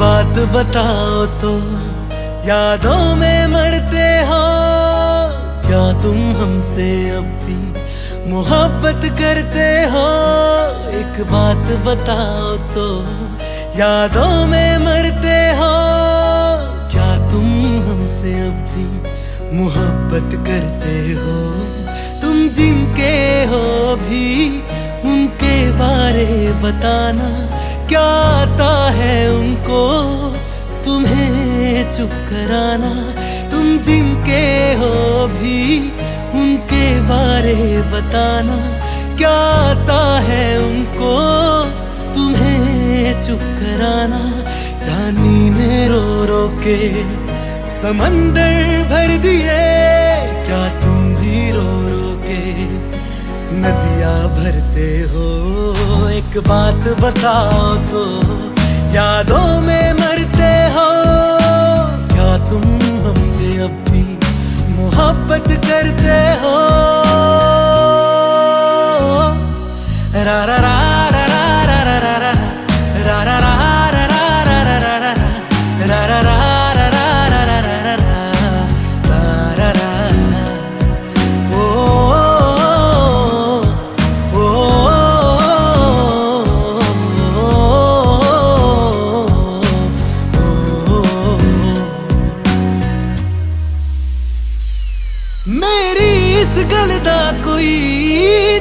बात बताओ तो यादों में मरते हो, क्या तुम हमसे अब भी मोहब्बत करते हो? एक बात बताओ तो यादों में मरते हो, क्या तुम हमसे अब भी मोहब्बत करते हो? तुम जिनके हो भी उनके बारे बताना, क्या आता है उनको तुम्हें चुप कराना? तुम जिनके हो भी उनके बारे बताना, क्या आता है उनको तुम्हें चुप कराना? जानी में रो रो के समंदर भर दिए, क्या तुम भी रो रो के नदियाँ भरते हो? एक बात बताओ तो यादों में मरते हो, क्या तुम हमसे अब भी मोहब्बत करते हो? रा रा रा रा रा रा रा रा रा रा रा रा रा रा रा रा रा रा। मेरी इस गल दा कोई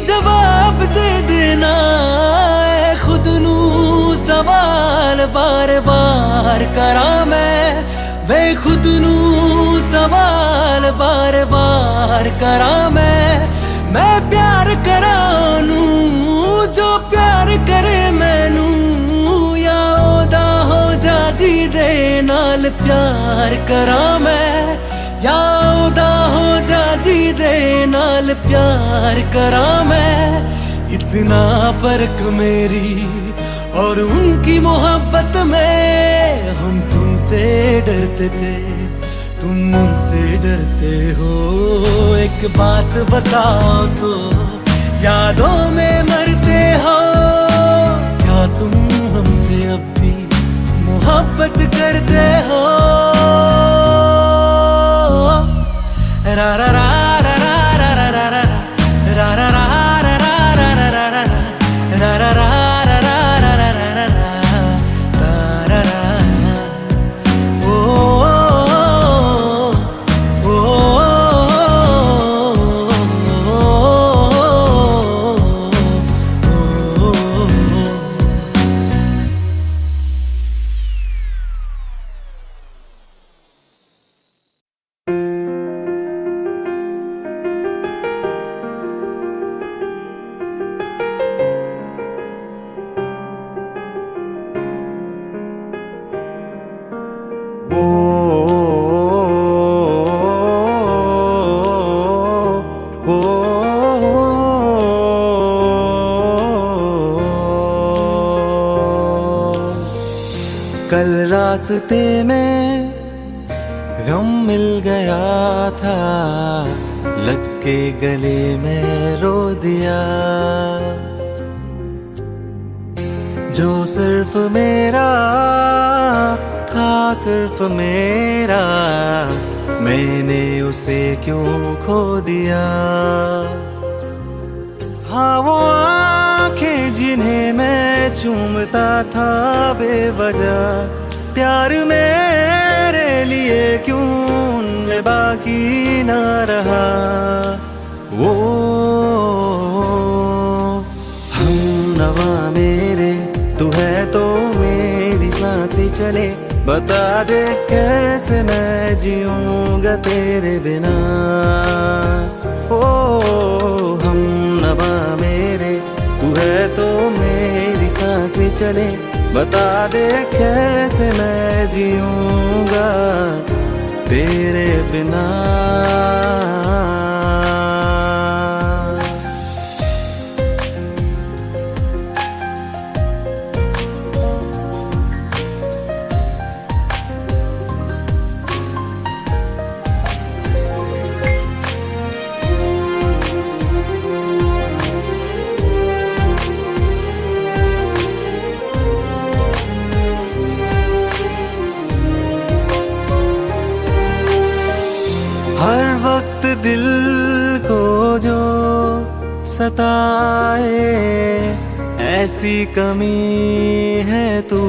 जवाब दे देना, खुद नू सवाल बार बार करा मैं, वे खुद नू सवाल बार बार करा मैं प्यार करा नू जो प्यार करे मैनू, या ओदा हो जा जी दे नाल प्यार करा मैं, या ओदा हो जा जी दे नाल प्यार करा मैं। इतना फर्क मेरी और उनकी मोहब्बत में, हम तुमसे डरते थे तुम उनसे डरते हो। एक बात बताओ तो यादों में मरते हो, क्या तुम हमसे अब भी मोहब्बत करते हो? रा रा रा रा रा रा रा रा रा रा रा रा रा रा रा रा रा रा रा। कल रास्ते में गम मिल गया था, लग के गले में रो दिया, जो सिर्फ मेरा था सिर्फ मेरा, मैंने उसे क्यों खो दिया? हाँ वो आंखें जिन्हें मैं चूमता था बेवजह, प्यार मेरे लिए क्यों उनमें बाकी ना रहा? वो हम नवा मेरे, तू है तो मेरी सांसें चले, बता दे कैसे मैं जीऊंगा तेरे बिना? ओ हम नवा मेरे, तू है तो मेरी सांसें चले, बता दे कैसे मैं जीऊंगा तेरे बिना? सताए, ऐसी कमी है तू।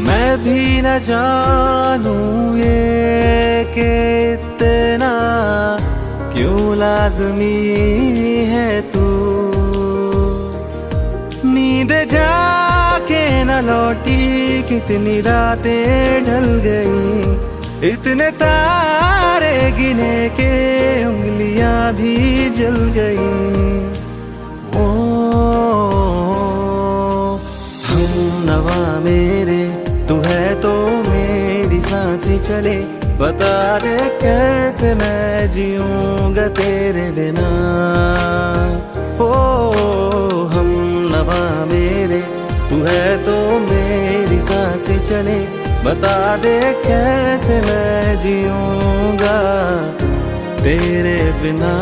मैं भी न जानूं ये कि इतना क्यों लाज़मी है तू। नींद जाके न लौटी, कितनी रातें ढल गई, इतने तारे गिने के उंगलियां भी जल गई। ओ हम नवा मेरे, तू है तो मेरी सांसें चले, बता दे कैसे मैं जीऊंगा तेरे बिना। ओ हम नवा मेरे, तू है तो मेरी सांसें चले, बता दे कैसे मैं जीऊंगा तेरे बिना।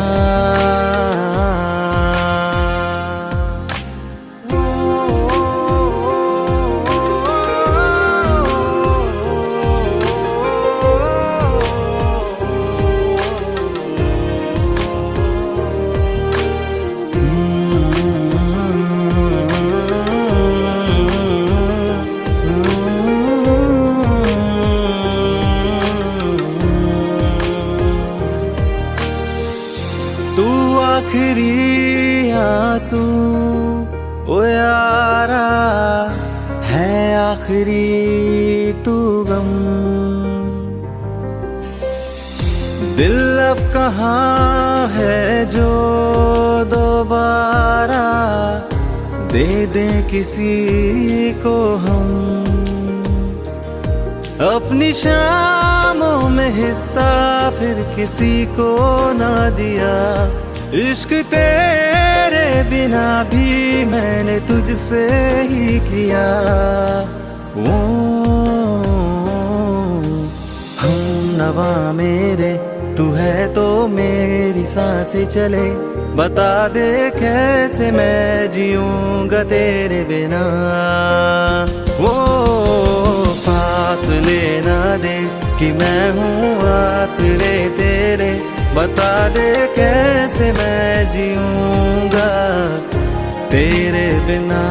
आखिरी आंसू ओ यारा है, आखिरी तू गम। दिल अब कहाँ है जो दोबारा दे दे किसी को हम। अपनी शामों में हिस्सा फिर किसी को ना दिया, इश्क तेरे बिना भी मैंने तुझसे ही किया। ओ हम नवा मेरे, तू है तो मेरी सांसें चले, बता दे कैसे मैं जीऊंगा तेरे बिना। वो फासले ना दे कि मैं हूँ आसरे तेरे, बता दे कैसे मैं जीऊंगा तेरे बिना।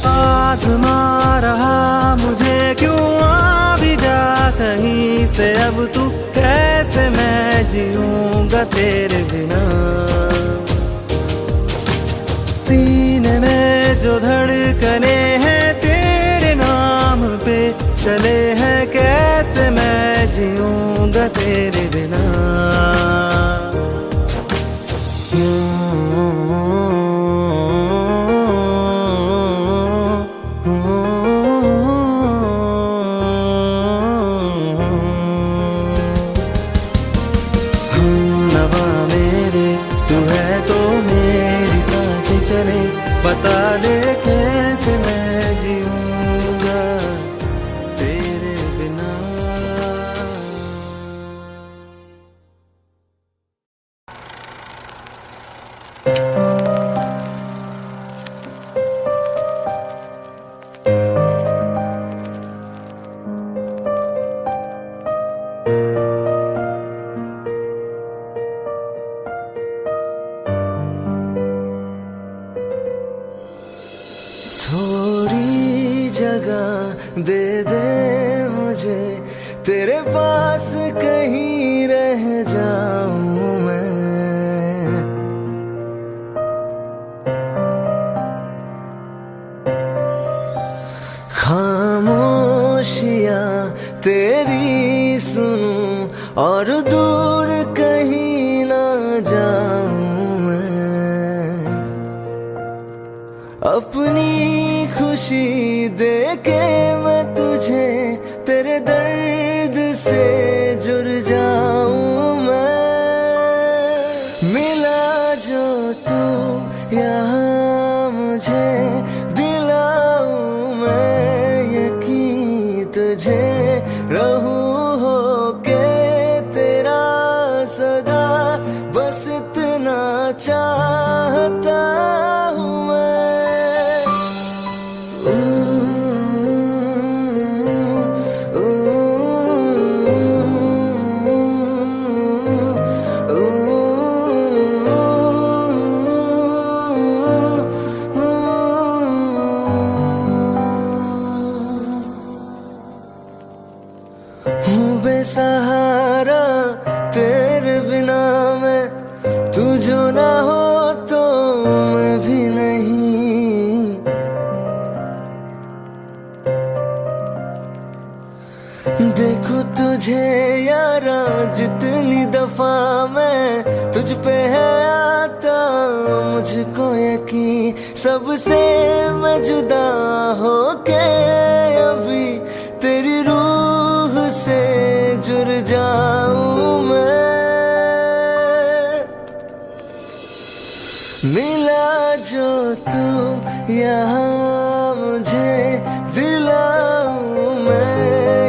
आज़मा रहा मुझे क्यों आ भी जा कहीं से, अब तू कैसे मैं जीऊंगा तेरे बिना। सीने में जो धड़कने हैं तेरे नाम पे चले हैं, कैसे मैं जीऊंगा तेरे बिना। बता दे कैसे मैं जीऊंगा तेरे बिना। थोड़ी जगह दे दे मुझे, तेरे पास कहीं रह जाऊं मैं। खामोशियां तेरी सुनूं और दूर कहीं ना जाऊं मैं। अपनी खुशी दे के मैं तुझे तेरे दर्द से जुड़ जाऊं मैं। मिला जो तू यहाँ मुझे दिलाऊं मैं यकीन तुझे, रहूं हो के तेरा सदा, बस इतना चाहता हूँ मैं। हूँ बेसहारा तेरे बिना मैं, तू जो ना हो तो मैं भी नहीं। देखो तुझे यारा जितनी दफा मैं तुझ पे है आता, मुझको यकीन सबसे मैं जुदा होके अभी तेरी रूह से जुड़ जाऊं मैं। मिला जो तू यहाँ मुझे, दिलाऊं मैं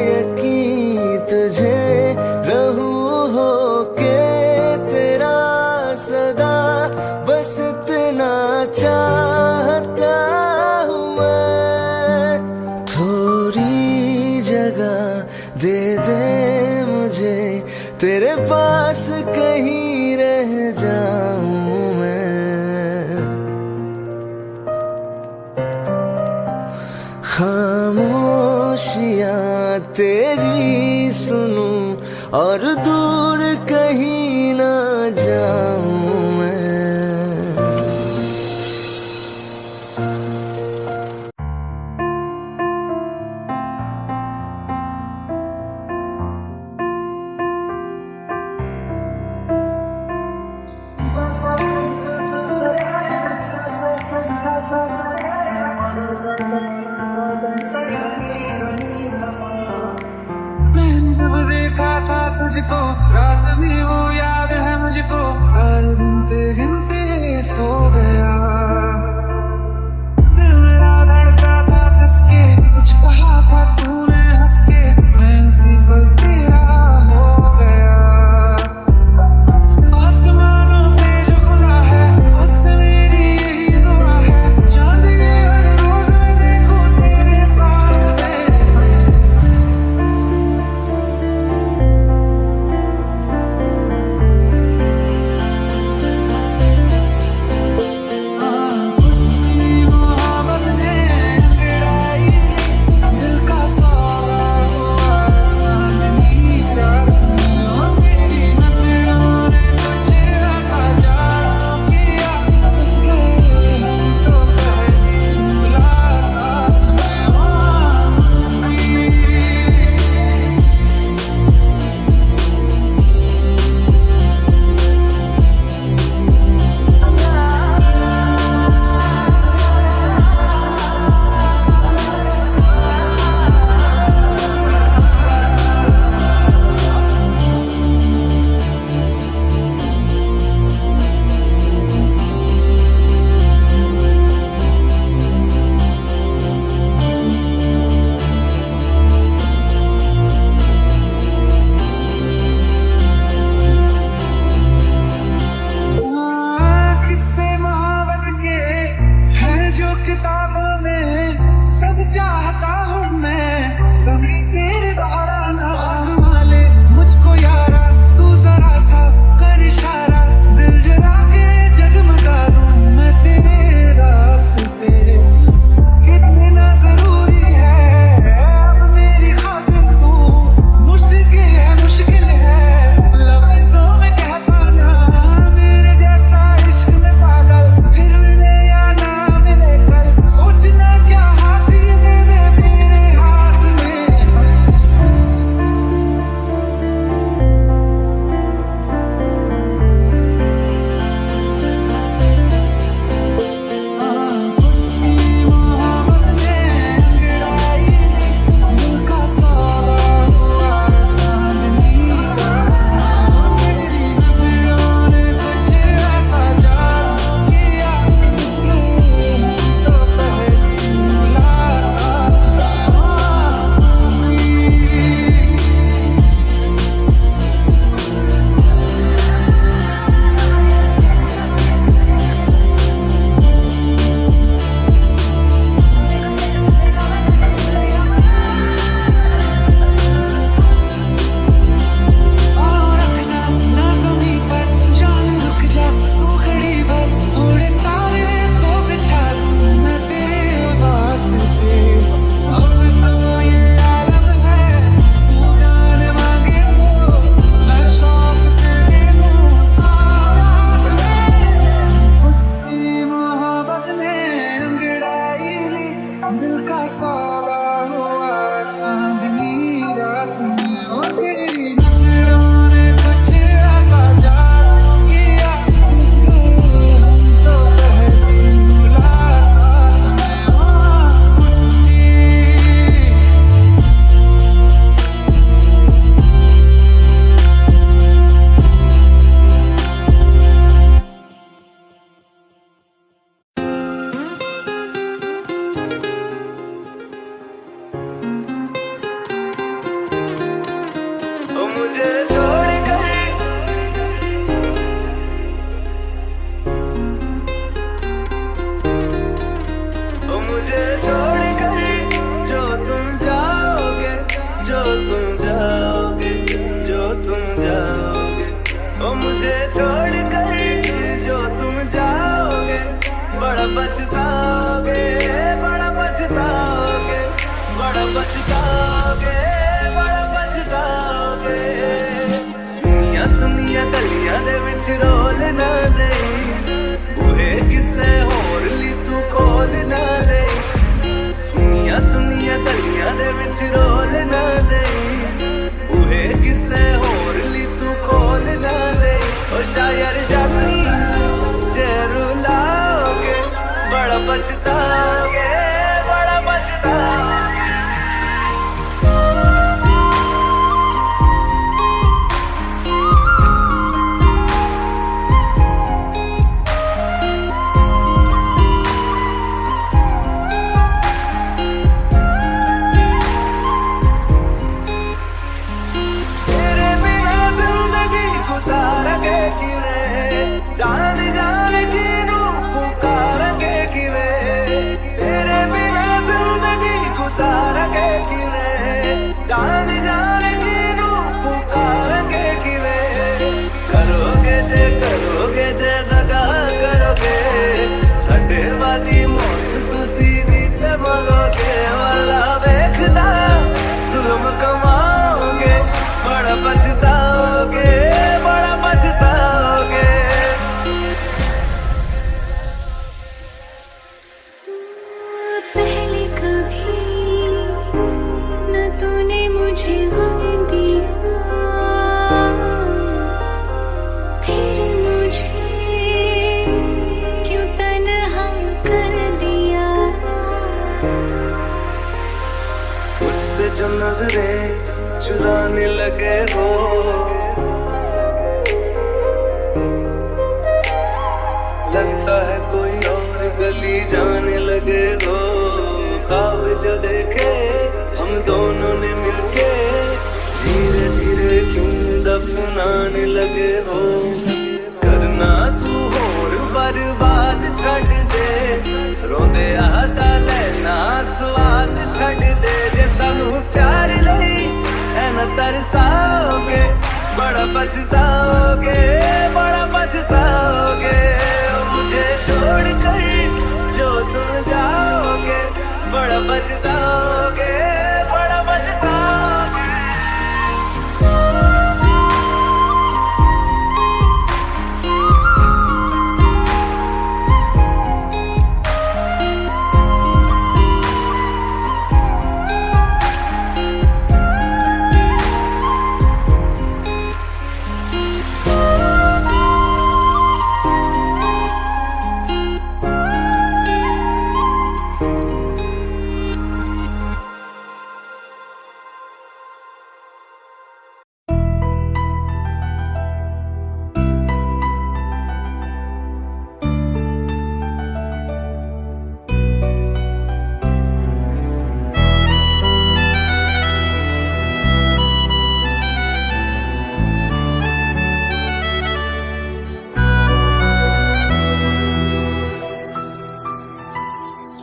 यकीन तुझे, रहूं होके तेरा सदा, बस इतना चाहता हूँ मैं। थोड़ी जगह दे दे मुझे, तेरे पास कहीं रह जाऊं मैं। खामोशियाँ तेरी सुनूं और दूर कहीं ना जाऊं मैं। मैंने जब देखा था तुझको, रात भी वो याद है मुझको, हर गिनते गिनते सो गया। दिल मेरा धड़का था किसके, कुछ कहा था तूने हंस के, मैं उसी पल तेरा हो गया। आसमानों में जो खुदा है, उससे मेरी यही दुआ है, चांद के हर रोज मैं देखूं तेरे साथ में। बड़ा पछताओगे, बड़ा पछताओगे, बड़ा पछताओगे, बड़ा पछताओगे। सुनिया सुनिया गलियां दे विच रोल ना देई, बूहे किसे होर ली तू खोल ना देई। सुनिया सुनिया गलियां दे विच रोल ना देई, बूहे किसे होर ली तू खोल ना देई। ओ शायर जानी जे रुलाओगे, बड़ा पछताओगे, बड़ा पछताओगे। तेरे बिना जिंदगी गुजारेंगे किवें, जान जान की नू पुकारेंगे किवें। तेरे बिना जिंदगी गुजारेंगे किवें, जान जान की नू पुकारेंगे किवें। करोगे जे दगा करोगे, साडे वादी मौत तुसी भी ते मरोगे। वाला वेखदा जुल्म कमाओगे, बड़ा पछताओगे, बड़ा पछताओगे। पहले कभी न तूने मुझे गम दिया, फिर मुझे क्यों तन्हा कर दिया। मुझसे जो नजरें चुराने लगे हो, लगता है कोई और गली जाने लगे हो। ख्वाब जो देखे हम दोनों ने मिलके, धीरे धीरे क्यों दफनाने लगे हो। करना तू होर बर्बाद छड़ दे, रोंदे आता लेना स्वाद छड़ दे। जे सानू प्यार लई ऐना तरसाओगे, बड़ा पछताओगे, बड़ा पछताओगे। मुझे छोड़ कर जो तुम जाओगे, बड़ा पछताओगे, बड़ा पछताओगे।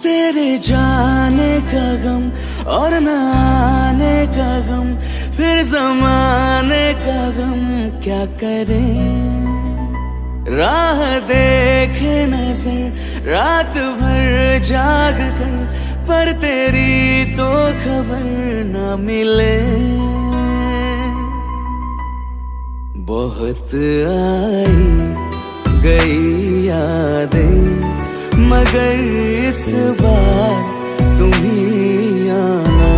तेरे जाने का गम और न आने का गम, फिर जमाने का गम क्या करें। राह देखे नजर रात भर जाग कर, पर तेरी तो खबर न मिले। बहुत आई गई यादें, मगर इस बार तुम ही आना।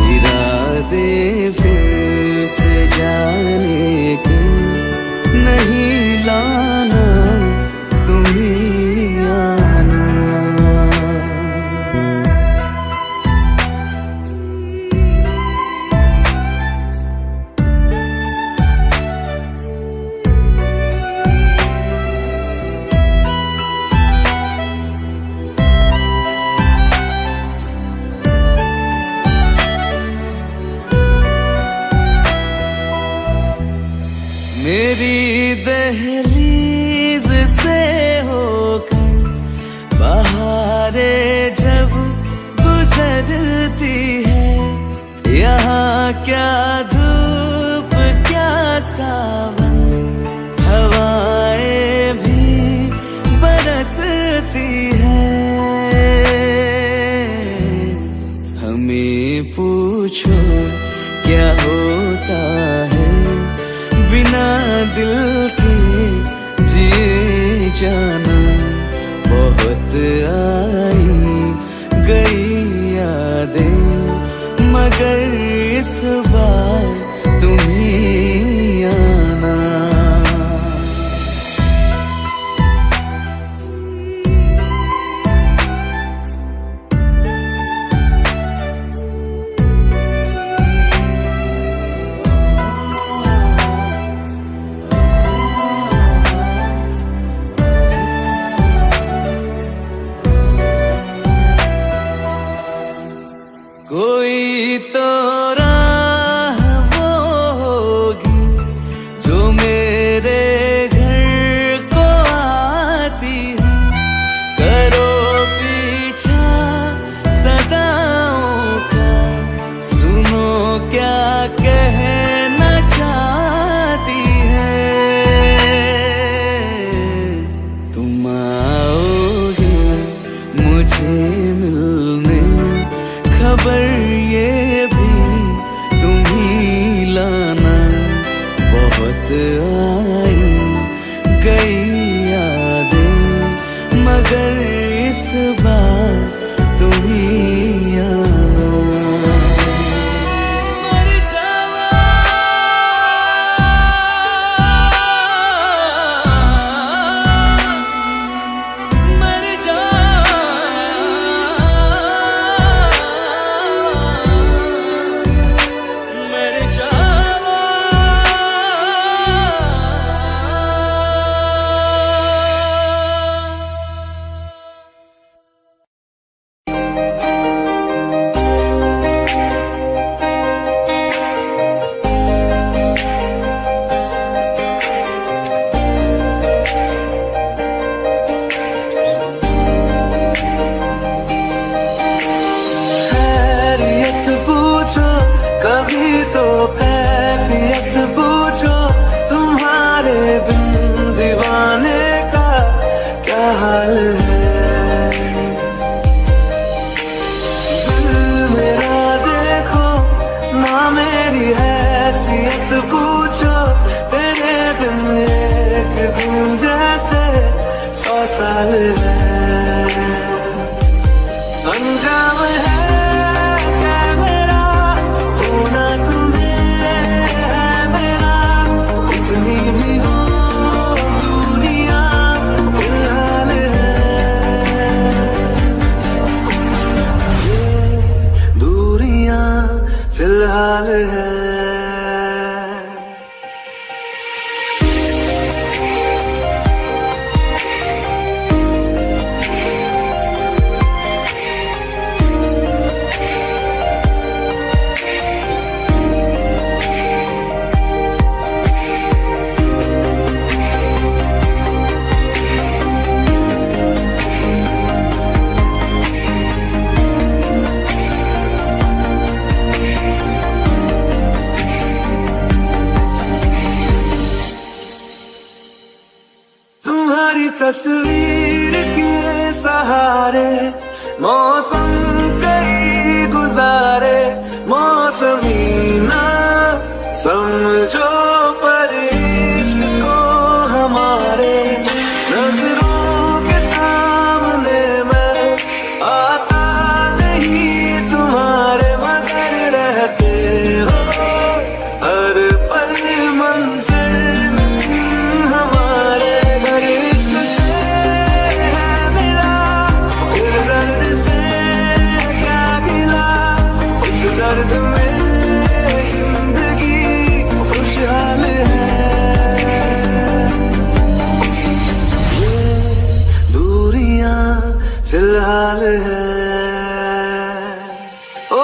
इरादे फिर से जाने के नहीं लाना, तुम ही आना। मेरी दहलीज से होकर बहारें जब गुजरती है, यहाँ क्या धूप क्या सावन, हवाएं भी बरसती है। पूछो क्या होता है बिना दिल के जिए जाना। बहुत आई गई यादें मगर इस बार तुम ही आना। कोई तो राह वो होगी जो मेरे घर को आती है। करो पीछा सदाओं का, सुनो क्या कहना चाहती है। तुम आओगे मुझे मिलने, खबर ये भी तुम ही लाना। बहुत आई गई यादें मगर इस बार तुम ही आना। मर जावा मर जा कभी तो कैफियत पूछो, तुम्हारे बिन दीवाने का क्या हाल है। दिल मेरा देखो ना मेरी हैसियत पूछो, तेरे बिन एक दिन जैसे 100 साल है। अंजाम है फिलहाल है। तस्वीर के सहारे मौसम कई गुजारे, मौसमी ना समझो पर इश्क को हमारे। नजरों के सामने मैं आता नहीं तुम्हारे, मगर रहते हो हर पल मंजिल हमारे। दर्द में जिंदगी खुशहाल है। ये दूरियां फिलहाल है। ओ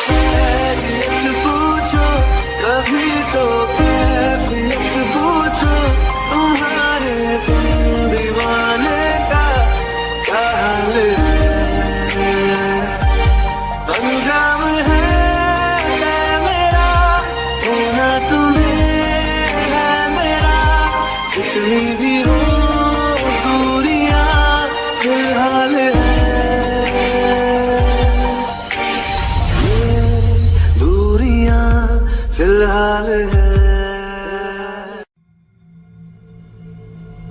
कैफियत पूछो कभी तो कैफियत पूछो, तुम्हारे बिन दीवाने का क्या हाल है। अंजाम जितनी भी हो दूरियां फिलहाल है।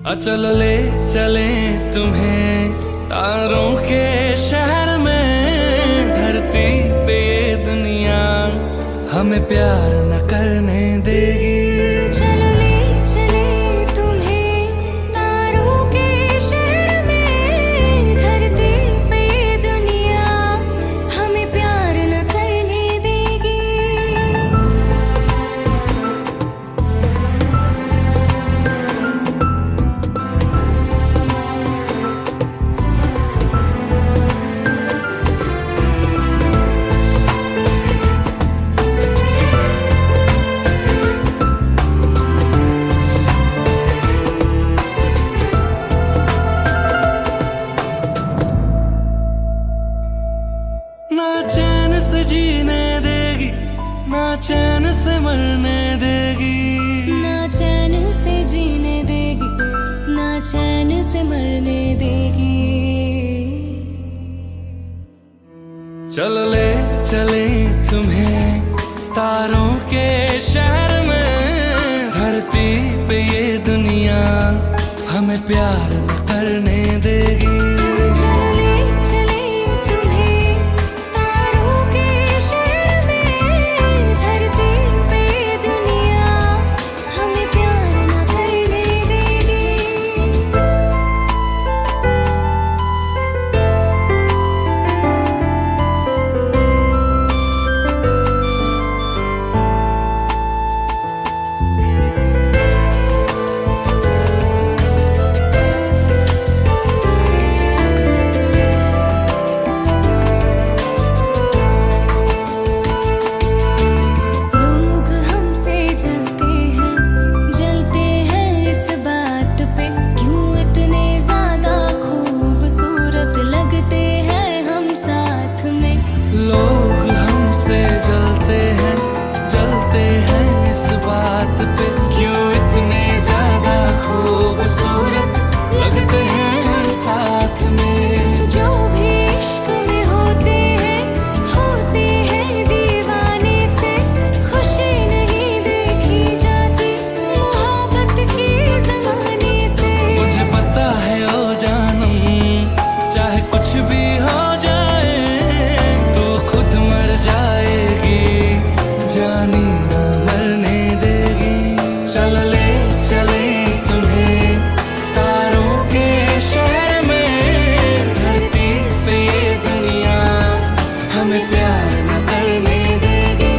चल ले चले तुम्हें तारों के शहर में, धरती पे ये दुनिया हमें प्यार न करने देगी। चलो ले चले तुम्हें तारों के शहर में, धरती पे ये दुनिया हमें प्यार न करने देगी। ना चैन से जीने देगी, ना चैन से मरने देगी। ना चैन से जीने देगी, ना चैन से मरने देगी। चल ले चले तुम्हें तारों के शहर में, धरती पे ये दुनिया हमें प्यार न करने देगी। चलो ले चले तुम्हें तारों के शहर में, धरती पे ये दुनिया हमें प्यार न करने देगी। लोग हमसे जलते हैं इस बात पे, क्यों इतने ज्यादा खूबसूरत लगते हैं हम साथ में। लोग हमसे जलते हैं इस बात पे, क्यों इतने ज्यादा खूबसूरत लगते हैं हम साथ में। जो भी इश्क में होते हैं दीवाने से, खुशी नहीं देखी जाती मोहब्बत के जमाने से। मुझे पता है ओ जानम, चाहे कुछ भी हो जाए, तू खुद मर जाएगी, जानी ना मरने देगी। चल ले चले तुम्हें तारों के शहर में, धरती पे ये दुनिया हमें प्यार न करने देगी।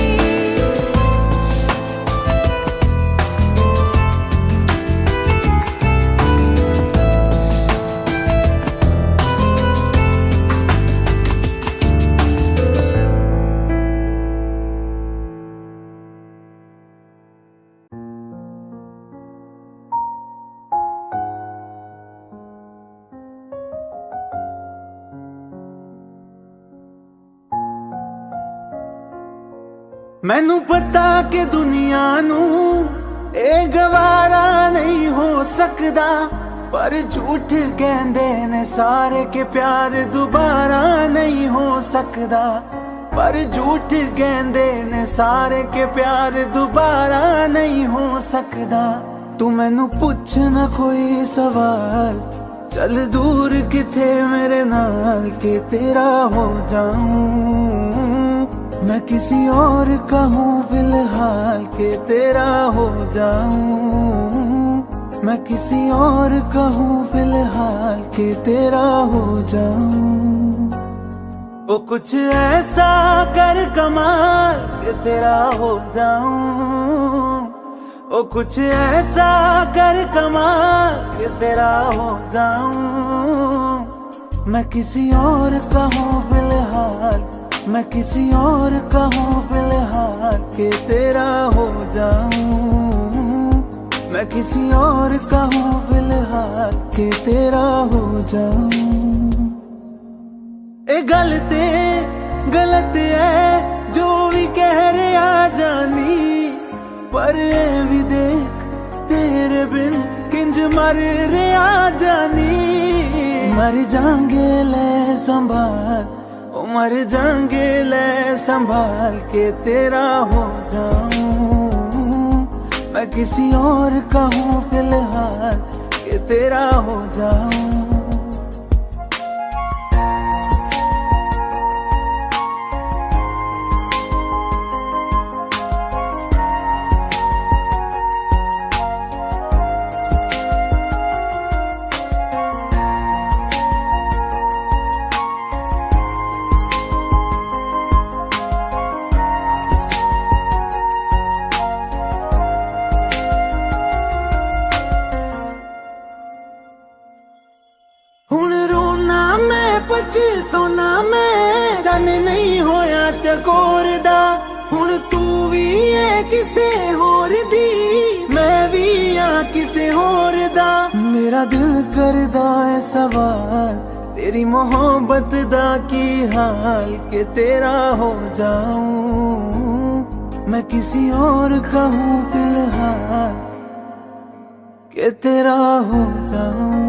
मैनू पता कि दुनिया नू ए गवारा नहीं हो सकदा, पर झूठ कहंदे ने सारे के प्यार दोबारा नहीं हो सकदा। पर झूठ कहंदे ने सारे के प्यार दोबारा नहीं हो सकदा। तू मैनू पुछ ना कोई सवाल, चल दूर किथे मेरे नाल के तेरा हो जाऊं। मैं किसी और का हूँ फिलहाल के तेरा हो जाऊं। मैं किसी और का हूँ फिलहाल के तेरा हो जाऊं। ओ कुछ ऐसा कर कमाल के तेरा हो जाऊं। ओ कुछ ऐसा कर कमाल के तेरा हो जाऊं। मैं किसी और का हूँ फिलहाल, मैं किसी और का हूँ फिलहाल के तेरा हो जाऊं। मैं किसी और का हूँ फिलहाल के तेरा हो जाऊं। ए गलत है जो भी कह रहे आ जानी, पर ए भी देख तेरे बिन किंज मर रहे आ जानी। मर जाएंगे ले संभाल, ओ मर जाएंगे ले संभाल के तेरा हो जाऊं। मैं किसी और का हूँ फिलहाल के तेरा हो जाऊं। हुण रोना मैं पछताना मैं चन नहीं होया चकोर दा। हुण तू भी है किसे होर दी मैं भी हाँ किसे होर दा। मेरा दिल करदा है सवाल तेरी मोहब्बत दा की हाल के तेरा हो जाऊं। मैं किसी और का हूँ फिलहाल के तेरा हो जाऊं।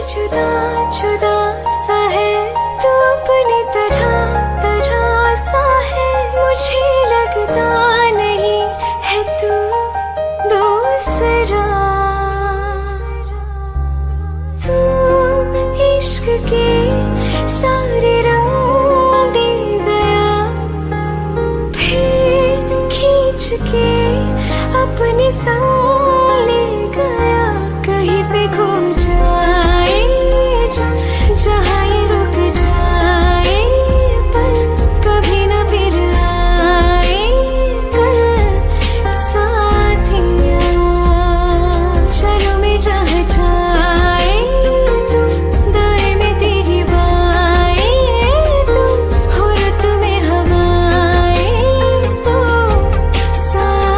जुदा जुदा सा है तू अपनी तरह तरह सा है। मुझे लगता नहीं है तू दूसरा। तू इश्क के सारे रंग दे गया फिर खींच के अपने संग ले गया। कहीं पे खो जाए जहाँ ये रुक जाए पर कभी न फिर आए कल साथिया। चलो मैं जहाँ जाए तू दाएं में तेरी बाएं तू हो रत में हवाएं तो साथिया।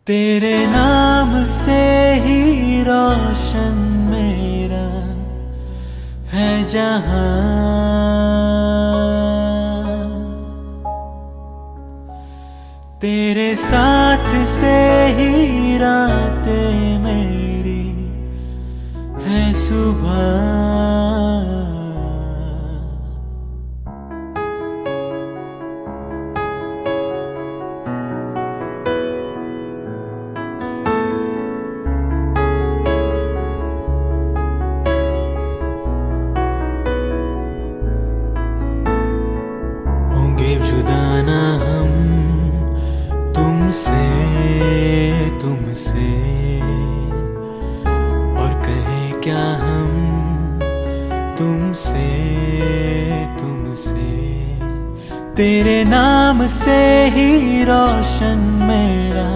तेरे नाम से ही रोशन मेरा है जहां। तेरे साथ से ही रातें मेरी है सुबह। जुदा ना हम तुमसे तुमसे और कहें क्या हम तुमसे तुमसे। तेरे नाम से ही रोशन मेरा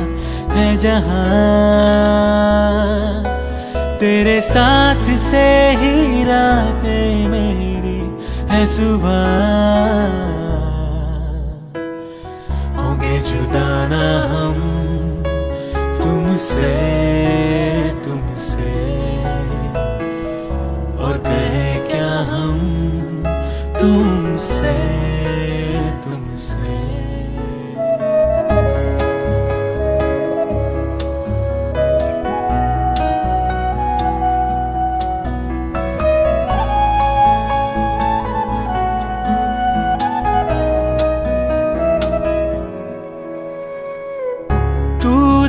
है जहां। तेरे साथ से ही रातें मेरी है सुबह, होंगे जुदा ना हम तुमसे, तुमसे, और कहे क्या हम तुमसे, तुमसे।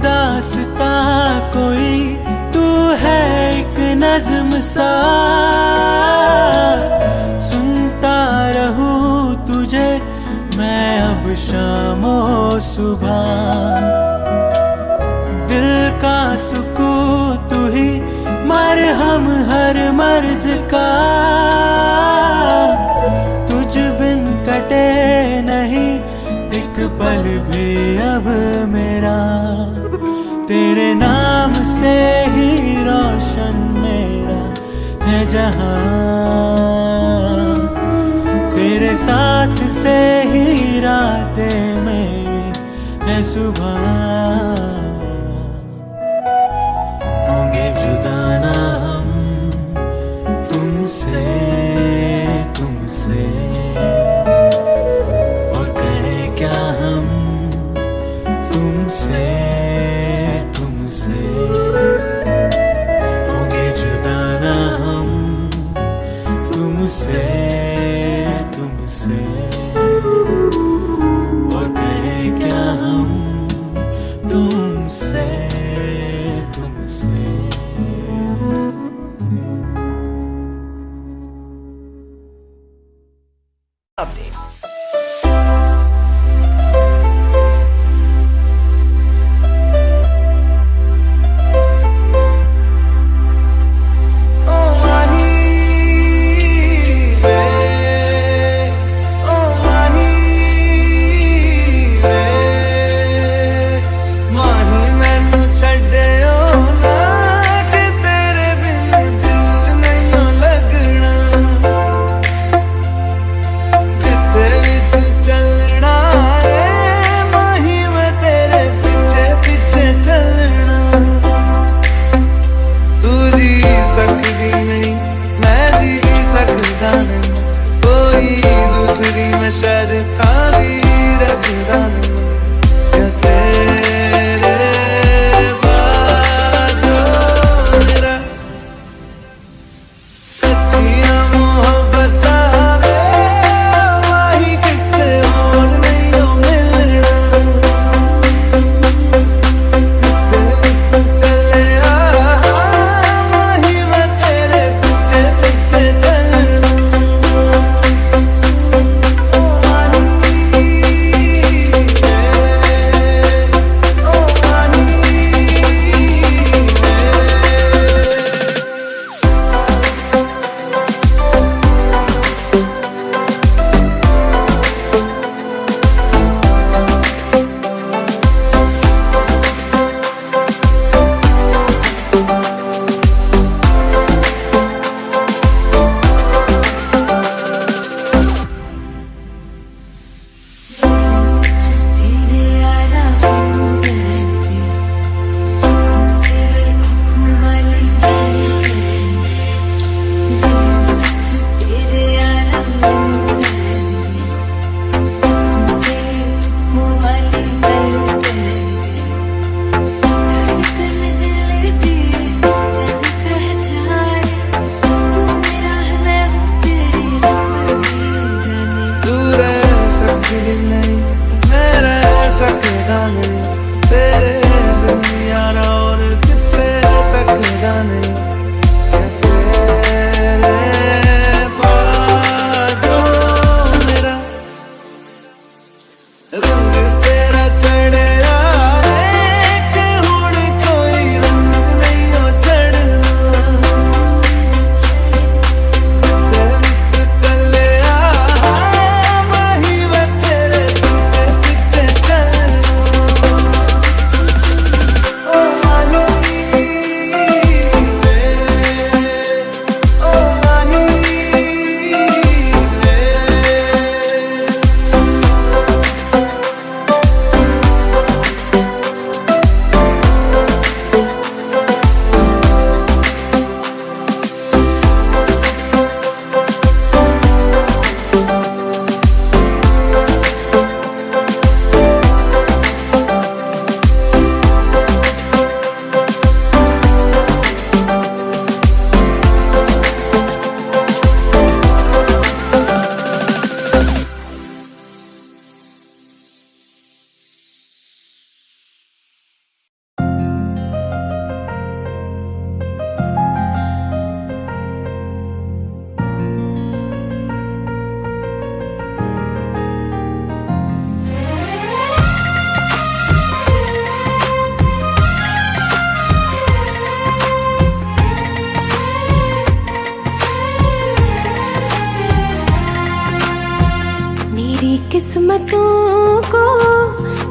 दास्ता कोई तू है एक नज़्म सा, सुनता रहूं तुझे मैं अब शामो सुबह, दिल का सुकून तू ही मरहम हर मर्ज का, तुझ बिन कटे नहीं एक पल भी अब मेरा, तेरे नाम से ही रोशन मेरा है जहां, तेरे साथ से ही रातें मेरी है सुबह, होंगे जुदा ना हम तुमसे, तुमसे, और कहे क्या हम तुमसे, तुमसे, होंगे जुदा ना हम तुमसे, तुमसे, और कहे क्या हम तुम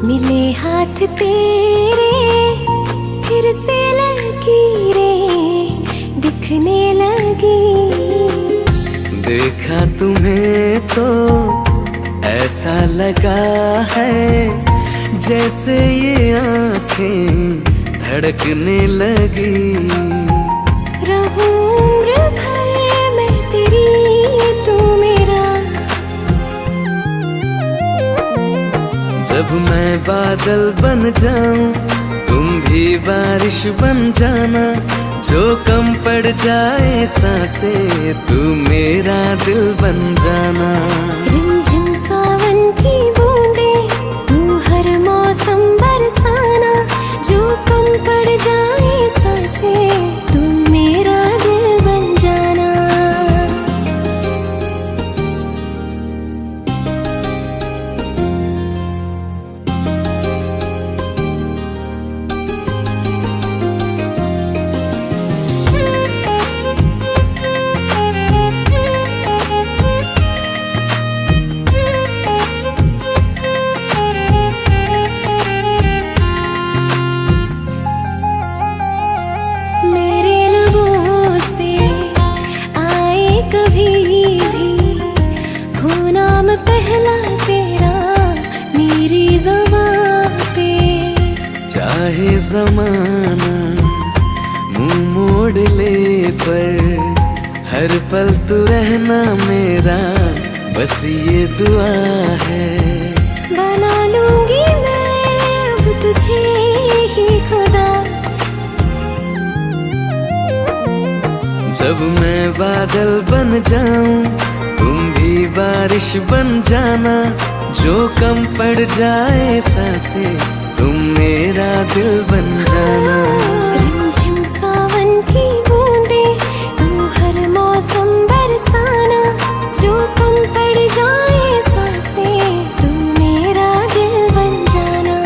मिले हाथ तेरे, फिर से लकीरें दिखने लगी। देखा तुम्हें तो ऐसा लगा है जैसे ये आंखें धड़कने लगी। रहूं उम्र भर मैं तेरी, तू मेरा। जब मैं बादल बन जाऊं तुम भी बारिश बन जाना, जो कम पड़ जाए सांसें तू मेरा दिल बन जाना। रिमझिम सावन की बूंदे तू हर मौसम बरसाना, जो कम पड़ जाए सांसें तू मेरा दिल बन जाना। मेरे लबों से आए कभी भी हो नाम पहला तेरा मेरी ज़ुबां पे। चाहे जमाना मुंह मोड़ ले पर हर पल तू रहना मेरा, बस ये दुआ है। बना लूंगी मैं अब तुझे ही खुदा। जब मैं बादल बन जाऊं तुम भी बारिश बन जाना, जो कम पड़ जाए सांसें तुम मेरा दिल बन जाना। रिमझिम सावन की बूंदे तू हर मौसम बरसाना, जो कम पड़ जाए सांसें तू मेरा दिल बन जाना।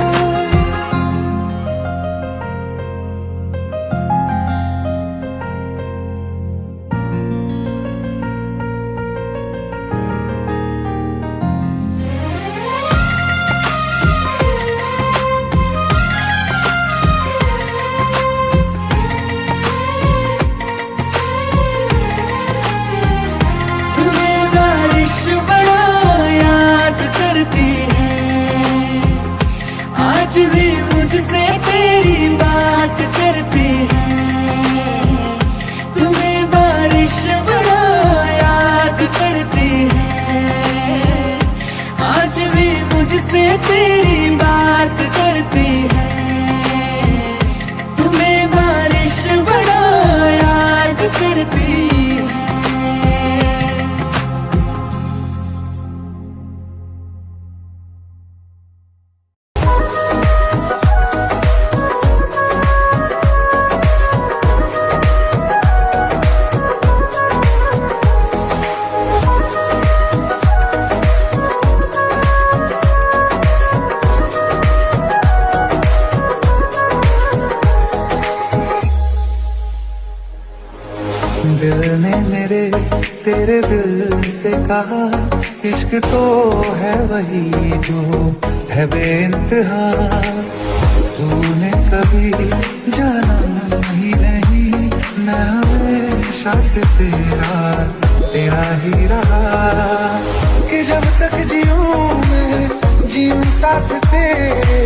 तुम्हें बारिश बड़ा याद करती है, आज भी मुझसे तेरी बात करती है। तुम्हें बारिश बड़ा याद करती है, आज भी मुझसे तेरी बात करती है। तुम्हें बारिश बड़ा याद करती है। दिल ने मेरे तेरे दिल से कहा, इश्क तो है वही जो है बेइंतहा। तूने कभी जाना ही नहीं, मैं हमेशा से तेरा ही रहा। कि जब तक जीऊं मैं जीऊं साथ तेरे,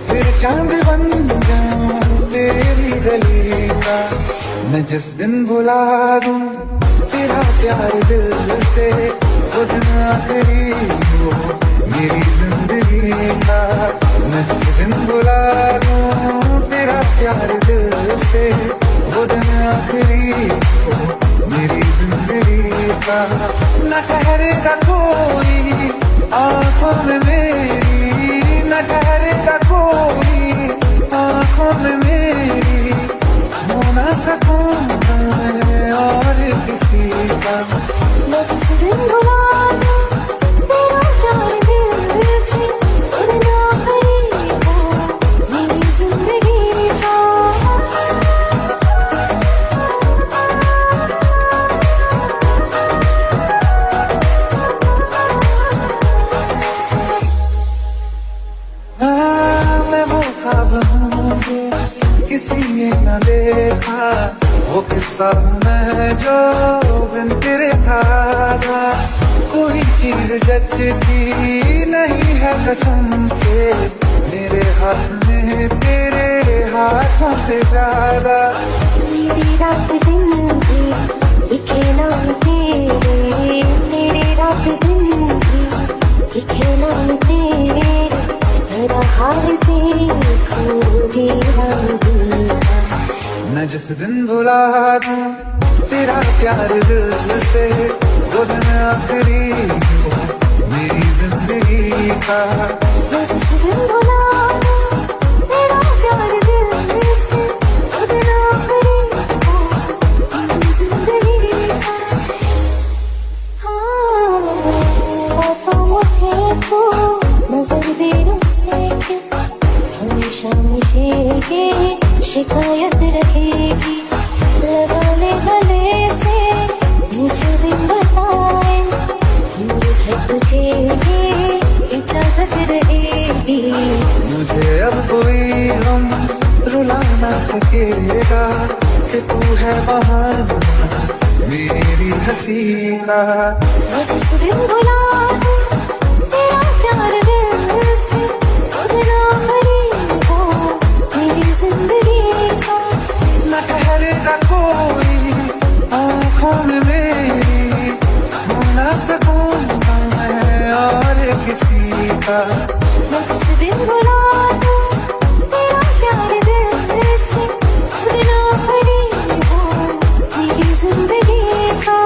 फिर चांद बन जाऊं तेरी गली का। मैं जिस दिन बुला दूं तेरा प्यार दिल से, वो दिन आखिरी हो मेरी जिंदगी का। मैं जिस दिन बुला दूं तेरा प्यार दिल से, वो दिन आखिरी हो मेरी जिंदगी का। न ठहरेगा कोई आंखों में मेरी, न ठहरेगा कोई आंखों में मेरी। हो ना सकूंगा मैं और किसी का। मैं जिस दिन बुला दूं तेरा प्यार दिल से, वो दिन आखिरी हो मेरी जिंदगी का। सा मैं जो बिन तेरे था, कोई चीज जचती नहीं है कसम से, मेरे हाथ में तेरे हाथों से ज्यादा। मेरी रात दिन भी लिखे नाम तेरे, मेरी रात दिन भी लिखे नाम तेरे, जरा हाल देखूंगी हम दूल्हा। मैं जिस दिन भुला दूं तेरा प्यार दिल से, वो दिन आखिरी मेरी जिंदगी का। मैं जिस दिन भुला दूं तेरा प्यार दिल से, वो दिन आखिरी मेरी जिंदगी का। हाँ, तो मुझे तो मगर देर से क्यों हमेशा मुझे ये शिकायत रहेगी। लगा ले गले से मुझे दिन बताए, दूर है तुझे ये इजाजत रहेगी। मुझे अब कोई गम रुला ना सकेगा कि तू है बहाना मेरी हंसी का। मैं जिस दिन भुला दूं तेरा प्यार दिल से, वो दिन आखिरी हो मेरी जिंदगी का। न ठहरेगा कोई आँखों में मेरी, ना सकूंगा मैं और किसी का। मैं जिस दिन भुला दूं तेरा प्यार दिल से, वो दिन आखिरी हो मेरी जिंदगी का।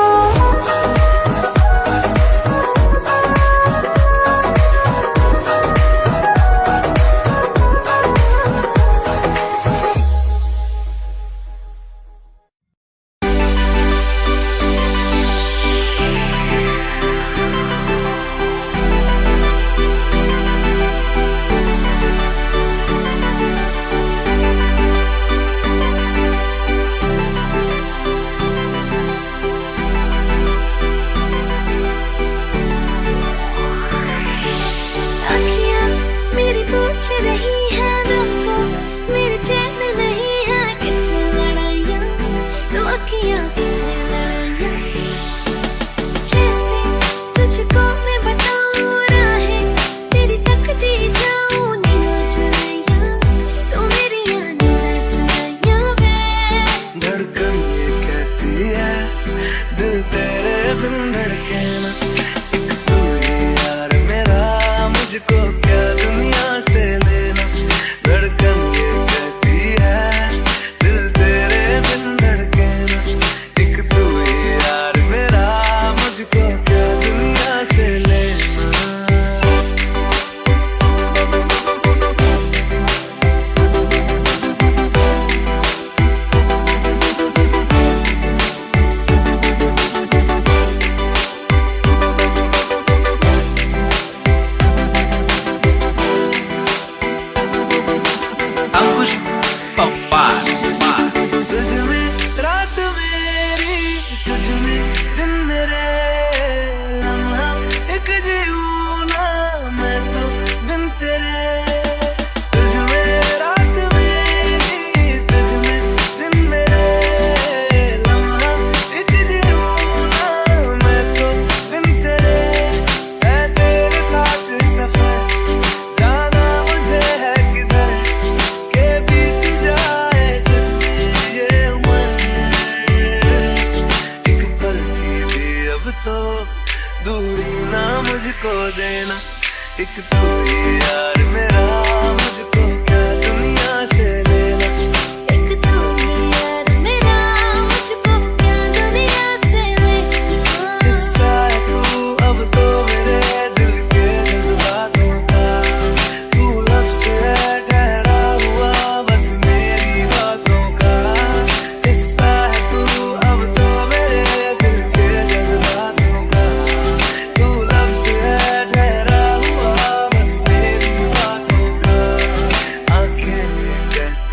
एक तू ही यार मेरा, मुझको क्या दुनिया से लेना। एक तू ही यार मेरा, मुझको क्या दुनिया से लेना। किस्सा है तू अब तो मेरे दिल के जज्बातों का, तू लफ्ज़ है ठहरा हुआ बस मेरी बातों का। किस्सा है तू अब तो मेरे दिल के जज्बातों का, तू लफ्ज़ है ठहरा हुआ बस मेरी बातों का। आंखें कहती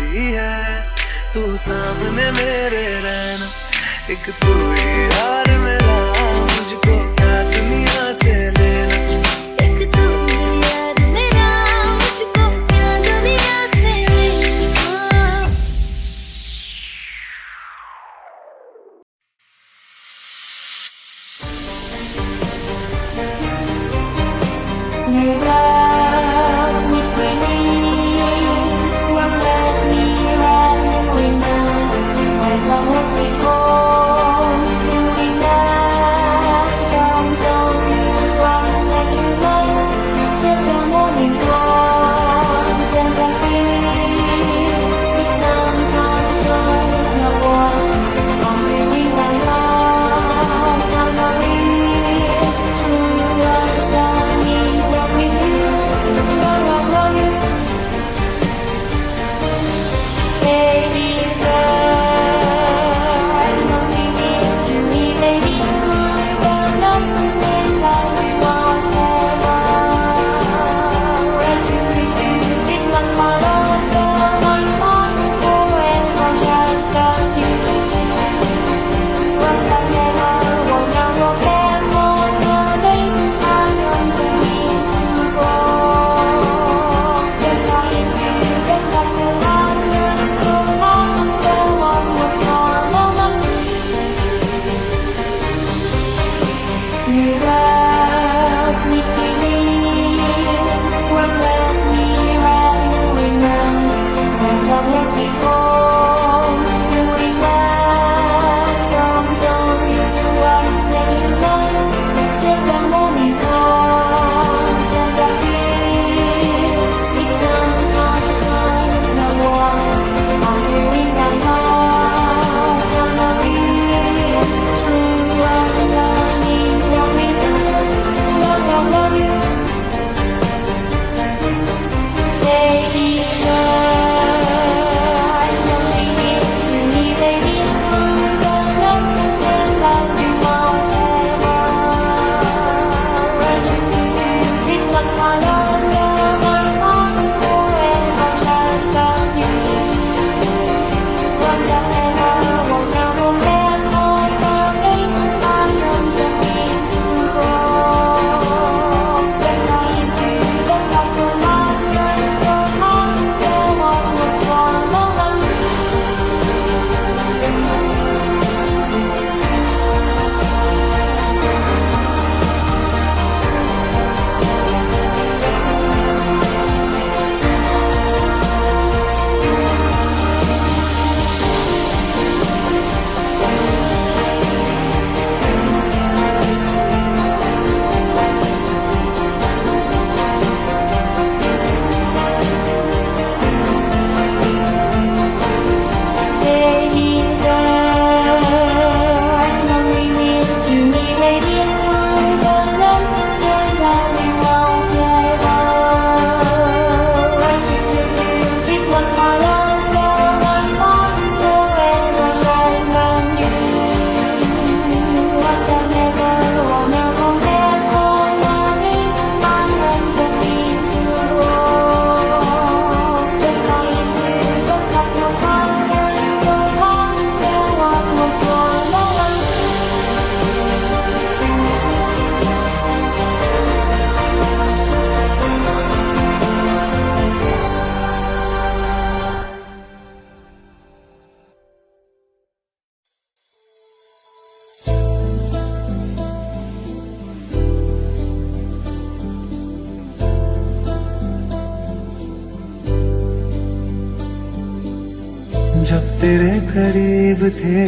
तेरे करीब थे,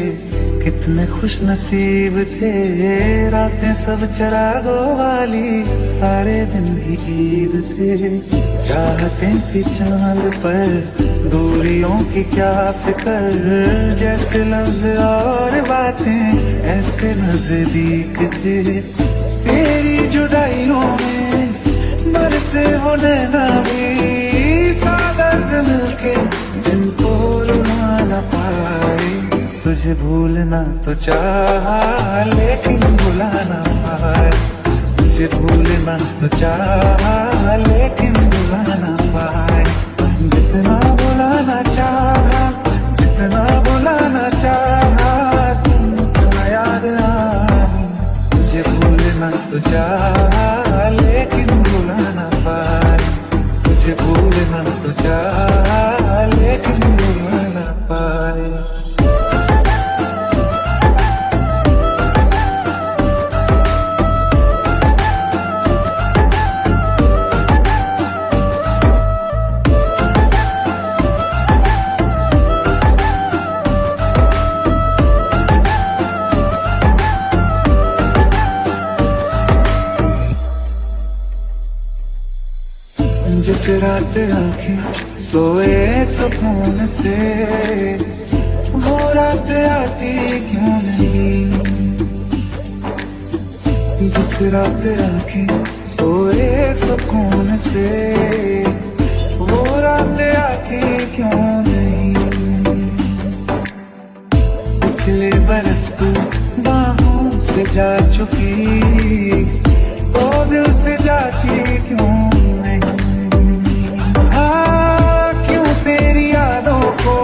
कितने खुश नसीब थे। रातें सब चरागों वाली, सारे दिन भी ईद थे। चाहते थी चांद पर, दूरियों की क्या फिक्र। जैसे लफ्ज और बातें ऐसे नजदीक थे। तेरी जुदाइयों में बरसे वो नैना भी, सादत मिलके जिनको रुला न पाए। तुझे भूलना तो चाहा लेकिन भुला ना पाए। तुझे भूलना तो चाहा लेकिन भुला ना पाए। जितना भुलाना चाहा, जितना भुलाना चाहा, तुम याद आई। तुझे भूलना तो चाहा लेकिन भुला ना पाए। तुझे भूलना तो चाहा लेकिन भुला ना पाए। जिस रात आंखें सोए सुकून से, वो रात आती क्यों नहीं। जिस रात आंखें सोए सुकून से, वो रात आती क्यों नहीं। पिछले बरस तू बाहों से जा चुकी, तो दिल से जाती क्यों नहीं। क्यों तेरी यादों को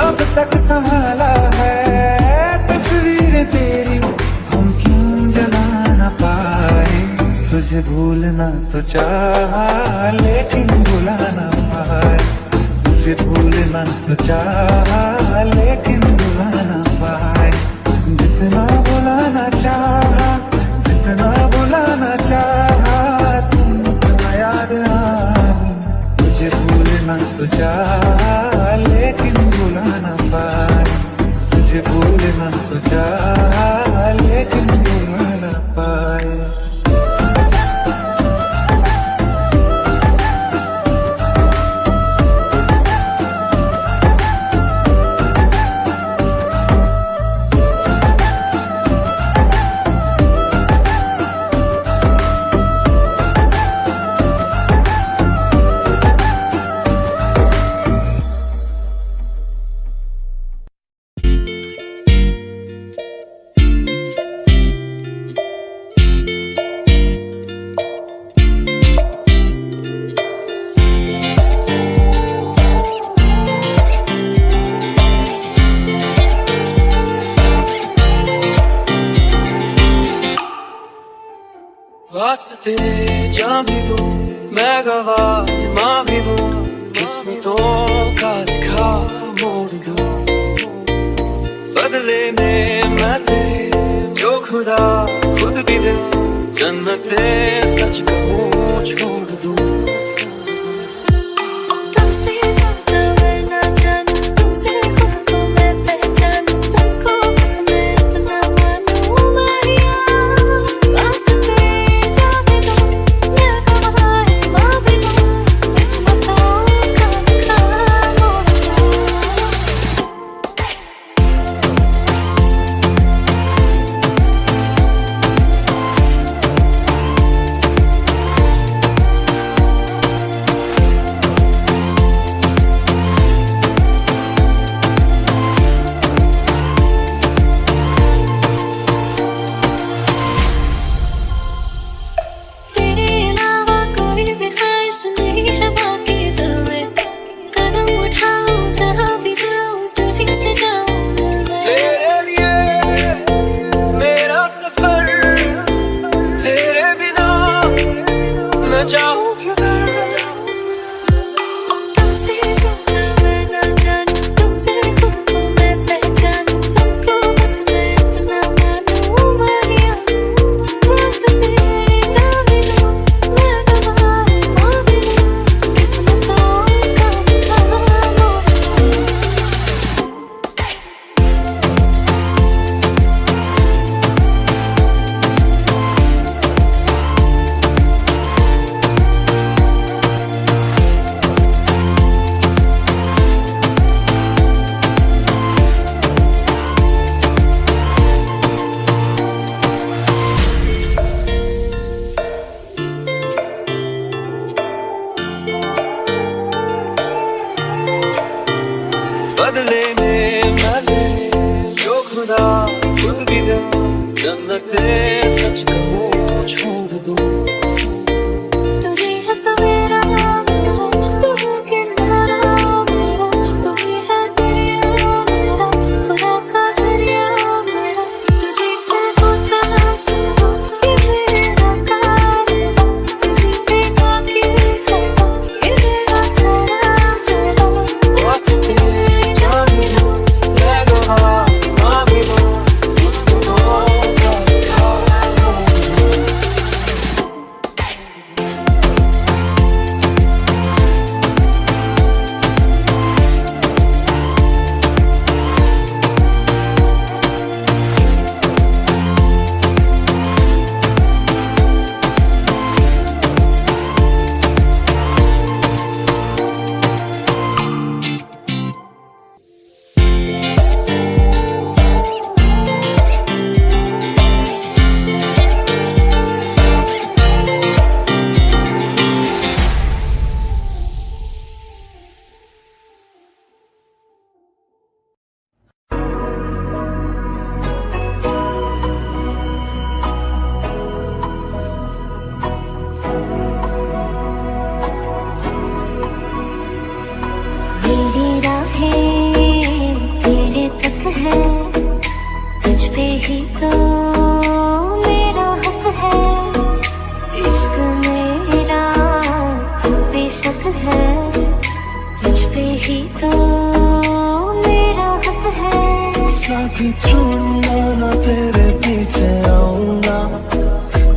अब तक संभाला है। तस्वीर तेरी हम क्यों जला न पाए। तुझे भूलना तो चाहा लेकिन भुला ना पाए। तुझे भूलना तो चाहा लेकिन भुला ना पाए। जितना भुलाना चाहा, जितना भुलाना चाहा, तुम याद आई। तुझे भूलना तो चाहा लेकिन भुला ना पाए। तुझे भूलना तो चाहा लेकिन भुला ना पाए। वास्ते जान भी दूं, मैं गवाह मां भी दूं, किस्मतों का लिखा मोड़ दूं। बदले में मैं तेरे जो खुदा खुद भी दे, जन्नते सच कहूँ छोड़ दूं। जन्नते सच कहूँ छोड़ दूँ। तू ही है सवेरा मेरा, तू है किनारा मेरा, तू ही है दरिया मेरा, खुदा का जरिया मेरा। तुझे से होता शुरू ये मेरा कारवां, तुझे पे जाके खत्म ये मेरा सारा जहां। वास्ते जा भी लूँ, मैं गवाह ना भी लूँ, उसको तो मेरी राहें तेरे तक है, तुझ पे ही तो मेरा हक है। इश्क मेरा बेशक है, तुझ पे ही तो मेरा हक है। साथ छोड़ूंगा ना तेरे पीछे आऊंगा,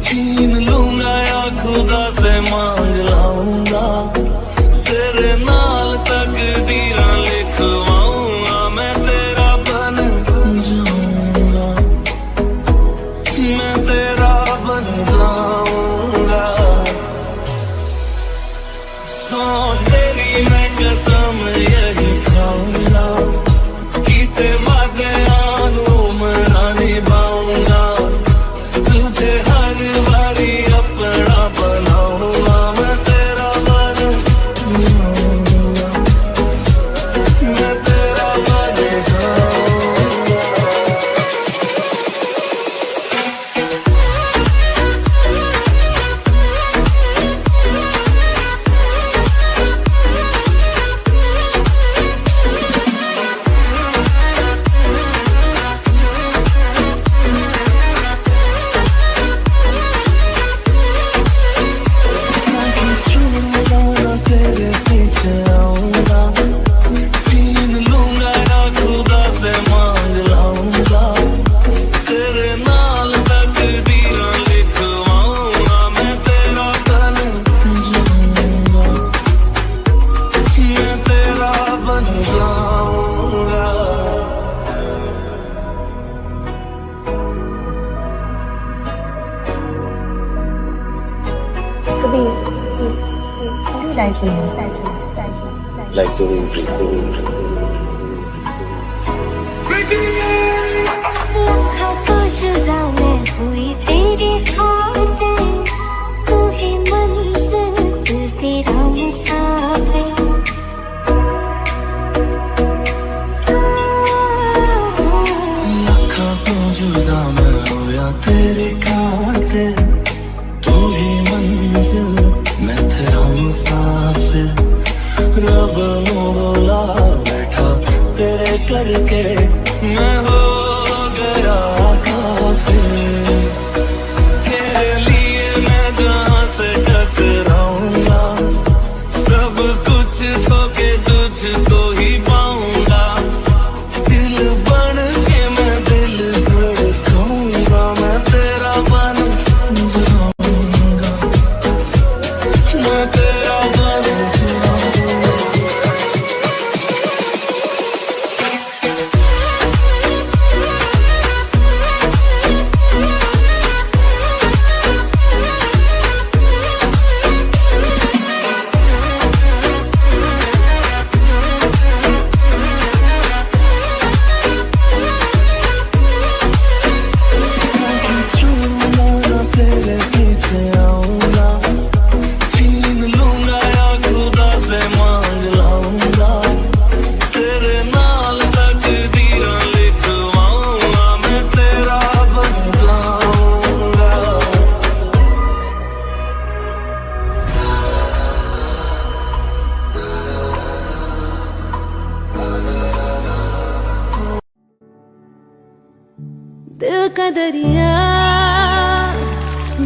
छीन लूंगा या खुदा से मांग लाऊंगा, तेरे नाल तकदीरां लिखवाऊंगा, मैं तेरा बन जाऊंगा, मैं तेरा बन जाऊंगा। सौ तेरी मैं कसम यही खाऊंगा, कीते वादे मना निभाऊंगा, तुझे हर बारी अपना बनाऊंगा, मैं तेरा बन जाऊंगा, मैं तेरा बन जाऊंगा। तेरे पीछे आऊंगा, छीन लूंगा या खुदा से मांग लाऊंगा, तेरे नाल तकदीरां लिखवाऊंगा, मैं तेरा बन जाऊंगा, मैं तेरा बन जाऊंगा। Kabir, do you like me? Like the wind लखा तो जुदा मैं हुई तेरी खातिर, तू ही मंजिल तेरा मुसाफिर। लखा तो जुदा मैं होया तेरे खातिर, तू ही मंजिल मैं तेरा मुसाफिर। रब नू बुला बैठा तेरे करके, मैं हो गया काफिर। तेरे लिए मैं जहाँ से टकराऊंगा, सब कुछ खो के तुझको ही पाऊंगा, दिल बन के मैं दिल धड़काऊंगा, मैं तेरा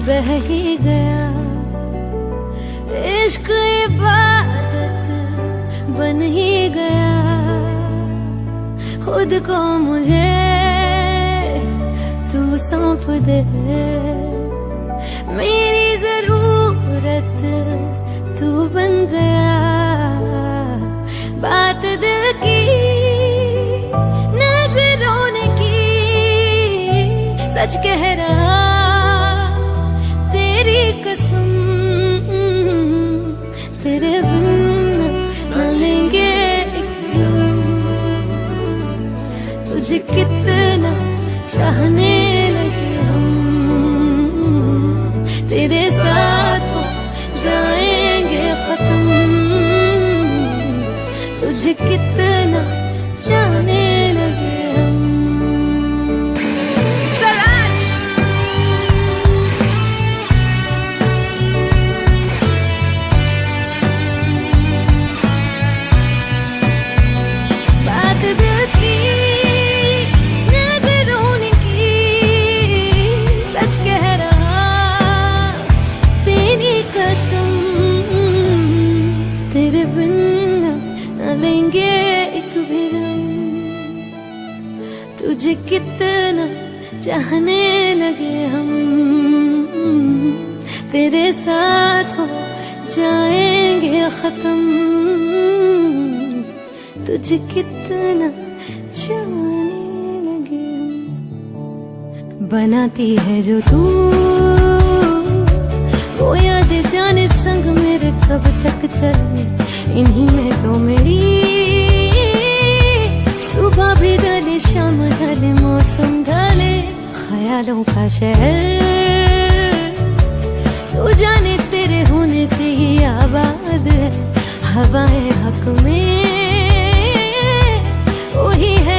बह ही गया। इश्क इबादत बन ही गया। खुद को मुझे तू सौंप दे, मेरी जरूरत तू बन गया। बात दिल की नजरों ने की, सच कह रहा तेरी कसम। तेरे बिन न लेंगे एक दम। तुझे कितना चाहने लगे हम, तेरे साथ हो जाएंगे खत्म। तुझे कितना चाहने लगे हम। बात दिल की नजरों ने की, सच कह रहा तेरी कसम। तेरे बिन न लेंगे एक भी दम। तुझे कितना चाहने लगे हम, तेरे साथ हो जाएंगे खत्म। तुझे कितना चाहने लगे हम। बनाती है जो तू वो याद जाने संग मेरे कब तक चले। इन्हीं में तो मेरी सुबह भी ढले शाम ढले मौसम ढले। ख्यालों का शहर तू जाने तेरे होने से ही आबाद है। हवाएं हक में वही है